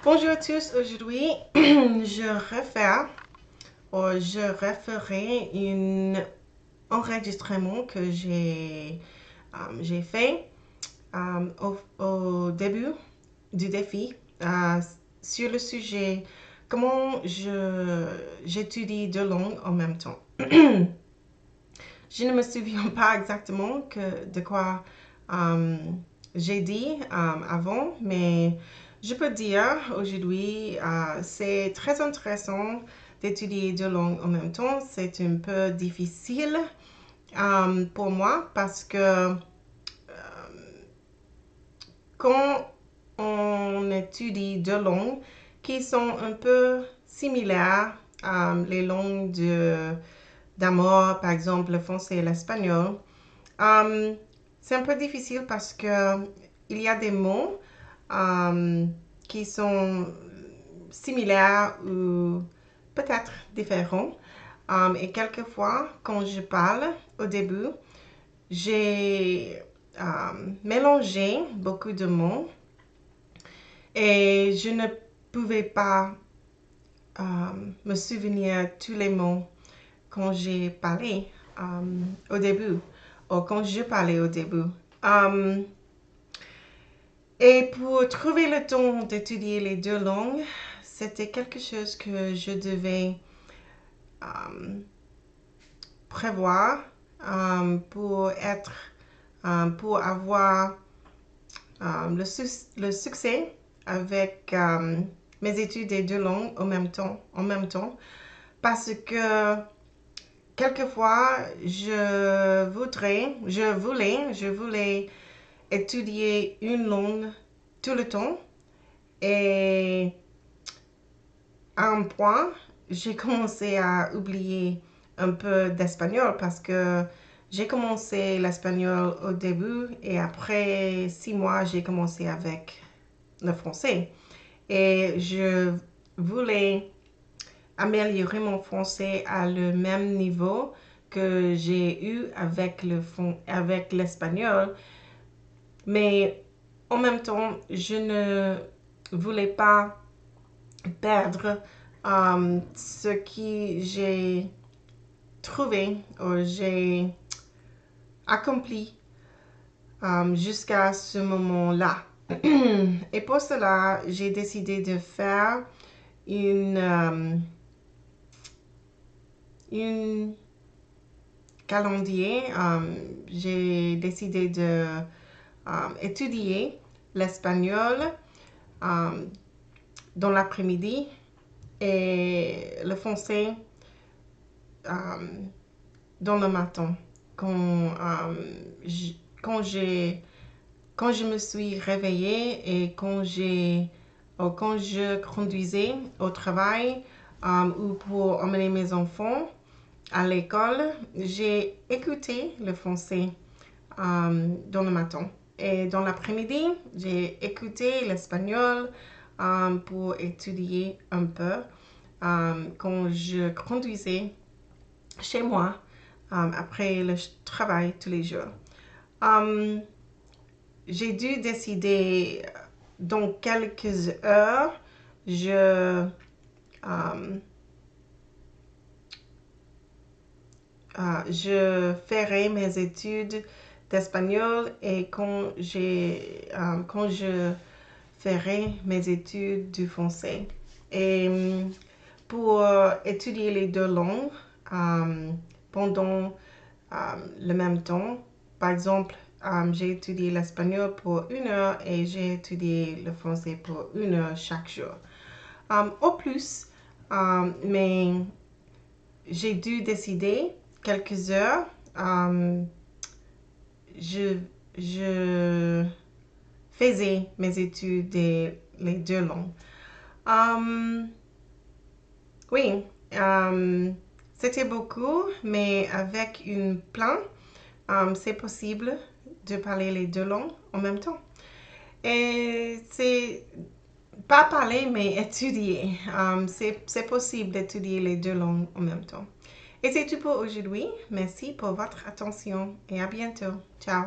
Bonjour à tous, aujourd'hui je referai un enregistrement que j'ai fait au début du défi sur le sujet comment j'étudie deux langues en même temps. Je ne me souviens pas exactement de quoi j'ai dit avant, mais je peux dire aujourd'hui, c'est très intéressant d'étudier deux langues en même temps. C'est un peu difficile pour moi parce que quand on étudie deux langues qui sont un peu similaires, les langues d'amour, par exemple le français et l'espagnol, c'est un peu difficile parce que il y a des mots qui sont similaires ou peut-être différents. Et quelquefois, quand je parle au début, j'ai mélangé beaucoup de mots et je ne pouvais pas me souvenir tous les mots quand j'ai parlé au début ou quand je parlais au début. Et pour trouver le temps d'étudier les deux langues, c'était quelque chose que je devais prévoir pour avoir le succès avec mes études des deux langues en même temps, parce que quelquefois je voulais étudier une langue tout le temps et à un point j'ai commencé à oublier un peu d'espagnol parce que j'ai commencé l'espagnol au début et après 6 mois j'ai commencé avec le français et je voulais améliorer mon français à le même niveau que j'ai eu avec l'espagnol, mais en même temps je ne voulais pas perdre ce que j'ai trouvé ou j'ai accompli jusqu'à ce moment-là. Et pour cela, j'ai décidé de faire une calendrier. J'ai décidé de étudier l'espagnol dans l'après-midi et le français dans le matin. Quand je me suis réveillée et quand je conduisais au travail ou pour emmener mes enfants à l'école, j'ai écouté le français dans le matin. Et dans l'après-midi, j'ai écouté l'espagnol pour étudier un peu quand je conduisais chez moi après le travail tous les jours. J'ai dû décider dans quelques heures, je ferai mes études d'espagnol et quand je ferai mes études du français. Et pour étudier les deux langues pendant le même temps, par exemple, j'ai étudié l'espagnol pour 1 heure et j'ai étudié le français pour 1 heure chaque jour. Au plus, mais j'ai dû décider quelques heures. Je faisais mes études les deux langues. Oui, c'était beaucoup, mais avec un plan, c'est possible de parler les deux langues en même temps. Et c'est pas parler, mais étudier. C'est possible d'étudier les deux langues en même temps. Et c'est tout pour aujourd'hui. Merci pour votre attention et à bientôt. Ciao.